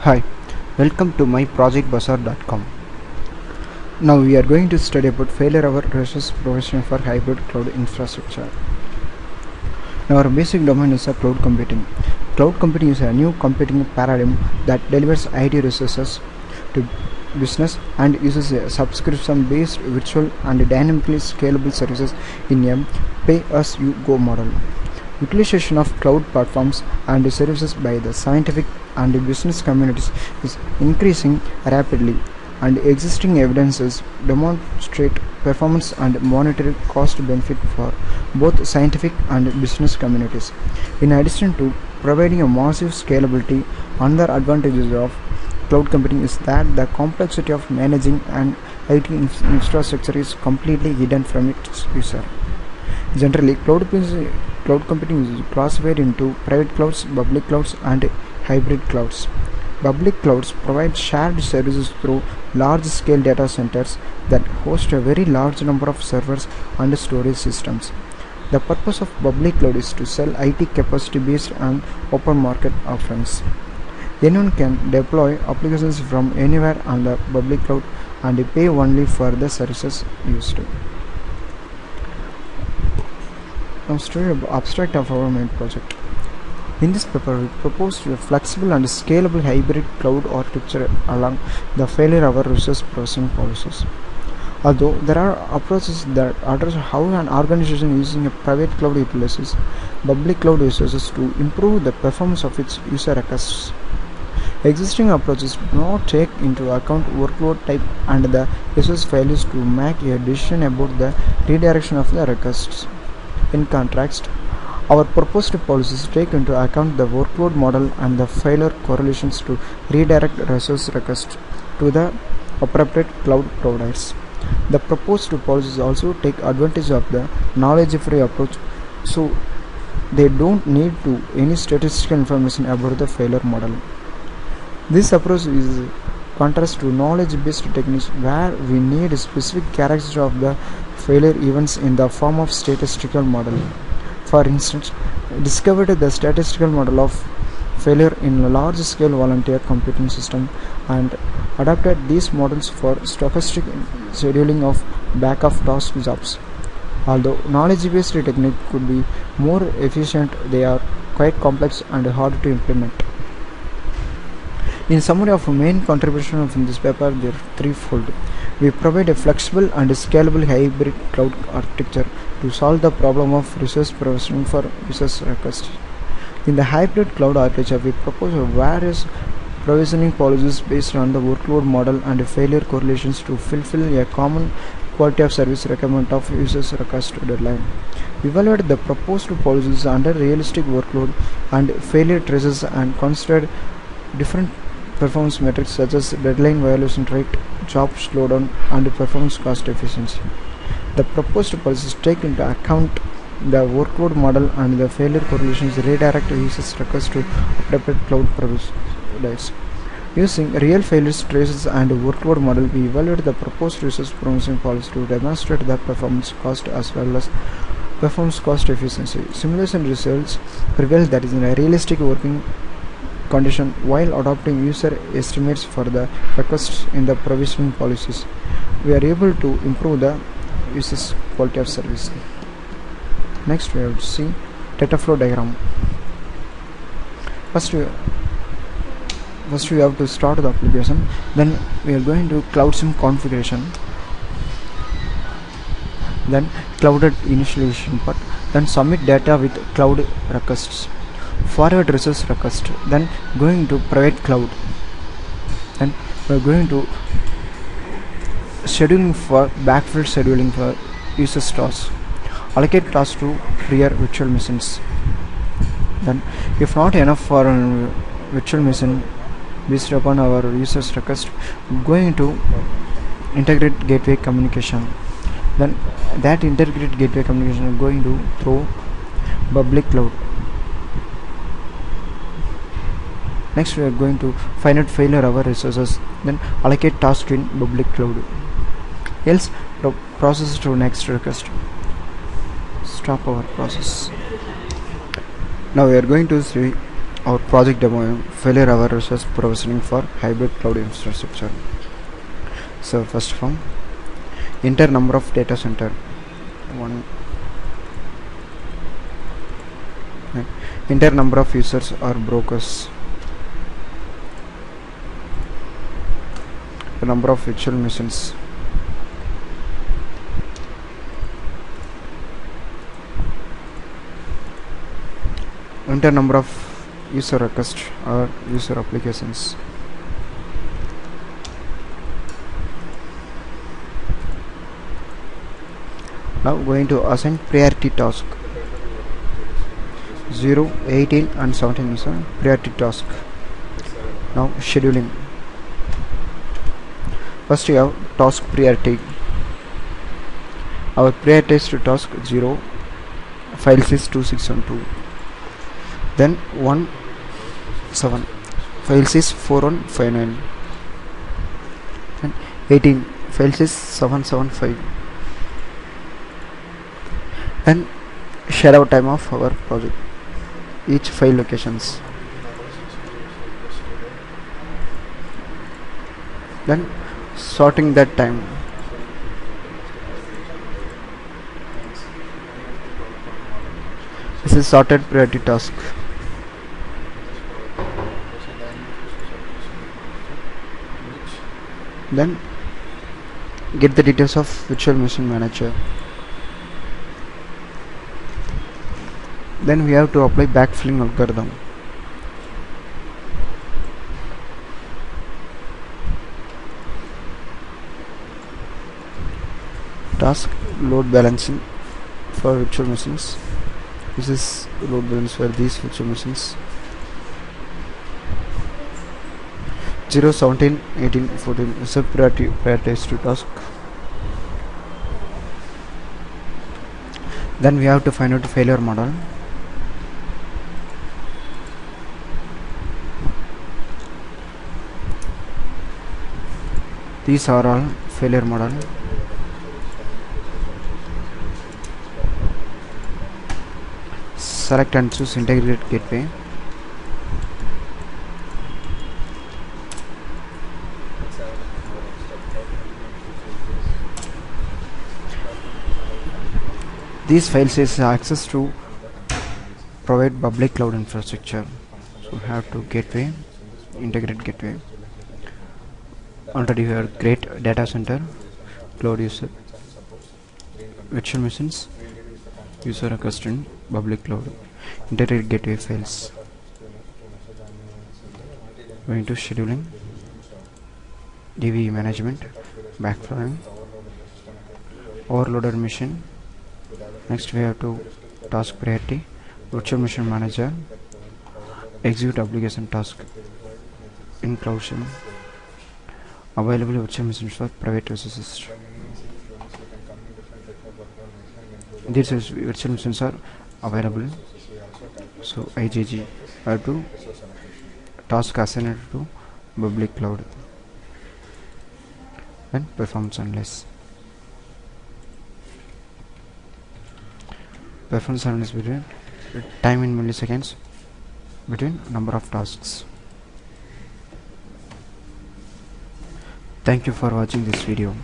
Hi, welcome to myprojectbazaar.com. Now we are going to study about failure hour versus provision for hybrid cloud infrastructure. Now our basic domain is cloud computing. Cloud computing is a new computing paradigm that delivers IT resources to business and uses a subscription-based virtual and dynamically scalable services in a pay-as-you-go model. Utilization of cloud platforms and services by the scientific and business communities is increasing rapidly, and existing evidences demonstrate performance and monetary cost benefit for both scientific and business communities. In addition to providing a massive scalability, another advantages of cloud computing is that the complexity of managing an IT infrastructure is completely hidden from its user. Generally, cloud computing is classified into private clouds, public clouds, and hybrid clouds. Public clouds provide shared services through large-scale data centers that host a very large number of servers and storage systems. The purpose of public cloud is to sell IT capacity based on open market offerings. Anyone can deploy applications from anywhere on the public cloud and pay only for the services used. Now study the abstract of our main project. In this paper, we propose a flexible and scalable hybrid cloud architecture along the failure hour resource processing policies. Although there are approaches that address how an organization using a private cloud utilizes public cloud resources to improve the performance of its user requests. Existing approaches do not take into account workload type and the resource failures to make a decision about the redirection of the requests. In contrast, our proposed policies take into account the workload model and the failure correlations to redirect resource requests to the appropriate cloud providers. The proposed policies also take advantage of the knowledge-free approach, so they don't need to any statistical information about the failure model. This approach is contrast to knowledge-based techniques where we need specific characteristics of the failure events in the form of statistical model. For instance, discovered the statistical model of failure in a large-scale volunteer computing system and adapted these models for stochastic scheduling of back-of task jobs. Although knowledge-based technique could be more efficient, they are quite complex and hard to implement. In summary of main contribution from this paper, they are threefold. We provide a flexible and scalable hybrid cloud architecture to solve the problem of resource provisioning for users' requests. In the hybrid cloud architecture, we propose various provisioning policies based on the workload model and failure correlations to fulfill a common quality of service requirement of users' request deadline. We evaluated the proposed policies under realistic workload and failure traces and considered different performance metrics such as deadline violation rate, job slowdown, and performance cost efficiency. The proposed policies take into account the workload model and the failure correlations redirect users' requests to appropriate cloud providers. Using real failure traces and workload model, we evaluate the proposed resource provisioning policy to demonstrate the performance cost as well as performance cost efficiency. Simulation results reveal that is in a realistic working condition while adopting user estimates for the requests in the provisioning policies. We are able to improve the user's quality of service. Next we have to see data flow diagram. First we have to start the application, then we are going to cloud sim configuration, then clouded initialization part, then submit data with cloud requests, forward resource request, then going to private cloud, then we are going to scheduling for backfill scheduling for users tasks, allocate tasks to prior virtual machines. Then if not enough for a virtual machine based upon our users request, going to integrate gateway communication, then that integrated gateway communication is going to through public cloud. Next we are going to find out failure hour resources, then allocate task in public cloud, else process to next request. Stop our process. Now we are going to see our project demo failure awareness provisioning for hybrid cloud infrastructure. So first from enter number of data center 1, enter number of users or brokers, the number of virtual machines, enter number of user requests or user applications. Now going to assign priority task 0, 18 and 17 is a priority task. Now scheduling. First you have task priority. Our prioritized task 0, files is 2612. Then 1, 7, files is 4159. And 18, files is 775. And shadow time of our project, each file locations. Then sorting that time. This is sorted priority task. Then get the details of virtual machine manager. Then we have to apply backfilling algorithm. Task load balancing for virtual machines. This is load balance for these virtual machines. 0, 17, 18, 14 is a prioritized task. Then we have to find out the failure model. These are all failure model. Select and choose integrated gateway. These files is access to provide public cloud infrastructure. So we have to gateway, integrate gateway. Already we have great data center, cloud user, virtual machines, user request in public cloud, integrate gateway files. Going to scheduling, DB management, backfilling, overloaded machine. Next we have to task priority, virtual machine manager, execute application task in cloud shell, available virtual machines for private resources. These virtual machines are available. So IgG have to task assigned to public cloud and performance analysis. Performance analysis between time in milliseconds between number of tasks. Thank you for watching this video.